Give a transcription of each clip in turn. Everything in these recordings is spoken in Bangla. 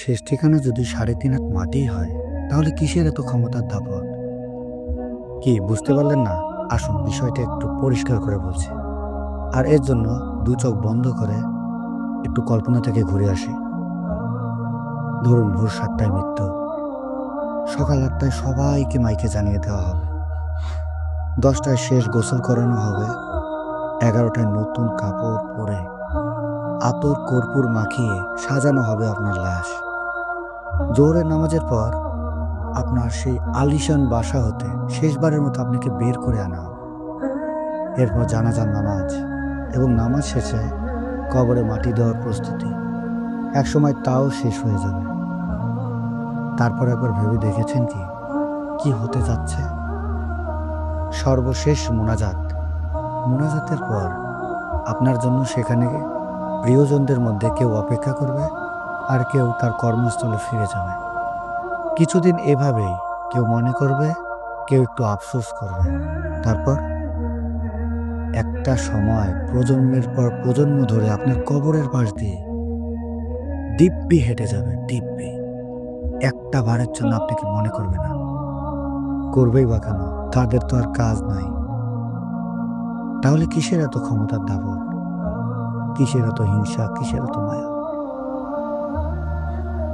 শেষ ঠিকানা যদি ৩.৫ হাত মাটিই হয়, তাহলে কিসের এত ক্ষমতার দাপট? কি বুঝতে পারলেন না? আসুন বিষয়টা একটু পরিষ্কার করে বলছি। আর এর জন্য দু চোখ বন্ধ করে একটু কল্পনা থেকে ঘুরে আসি। ধরুন ভোর ৭টায় মৃত্যু, সকাল ৮টায় সবাইকে মাইকে জানিয়ে দেওয়া হবে, ১০টায় শেষ গোসল করানো হবে, ১১টায় নতুন কাপড় পরে আতর কর্পূর মাখিয়ে সাজানো হবে আপনার লাশ। জোহরের নামাজের পর আপনার সেই আলিশান বাসা হতে শেষবারের মতো আপনাকে বের করে আনা হবে। এরপর জানাজার নামাজ এবং নামাজ শেষে কবরে মাটি দেওয়ার প্রস্তুতি। একসময় তাও শেষ হয়ে যাবে। তারপর একবার ভেবে দেখেছেন কি, কি হতে যাচ্ছে? সর্বশেষ মোনাজাত। মোনাজাতের পর আপনার জন্য সেখানে প্রিয়জনদের মধ্যে কেউ অপেক্ষা করবে, আর কেউ তার কর্মস্থলে ফিরে যাবে। কিছুদিন এভাবেই কেউ মনে করবে, কেউ একটু আফসোস করবে। তারপর একটা সময় প্রজন্মের পর প্রজন্ম ধরে আপনার কবরের পাশ দিয়ে দিব্যি হেঁটে যাবে, দিব্যি। একটা বারের জন্য আপনাকে মনে করবে না। করবেই বা কেন? তাদের তো আর কাজ নাই। তাহলে কিসের এত ক্ষমতার দাপট? কিসের এত হিংসা? কিসের এত মায়া?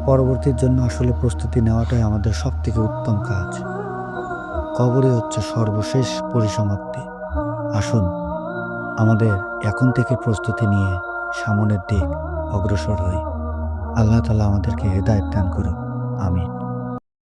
পরবর্তীর জন্য আসলে প্রস্তুতি নেওয়াটাই আমাদের সবথেকে উত্তম কাজ। কবরে হচ্ছে সর্বশেষ পরিসমাপ্তি। আসুন আমাদের এখন থেকে প্রস্তুতি নিয়ে সামনের দিক অগ্রসর হই। আল্লাহ তাআলা আমাদেরকে হেদায়েত দান করুন। আমিন।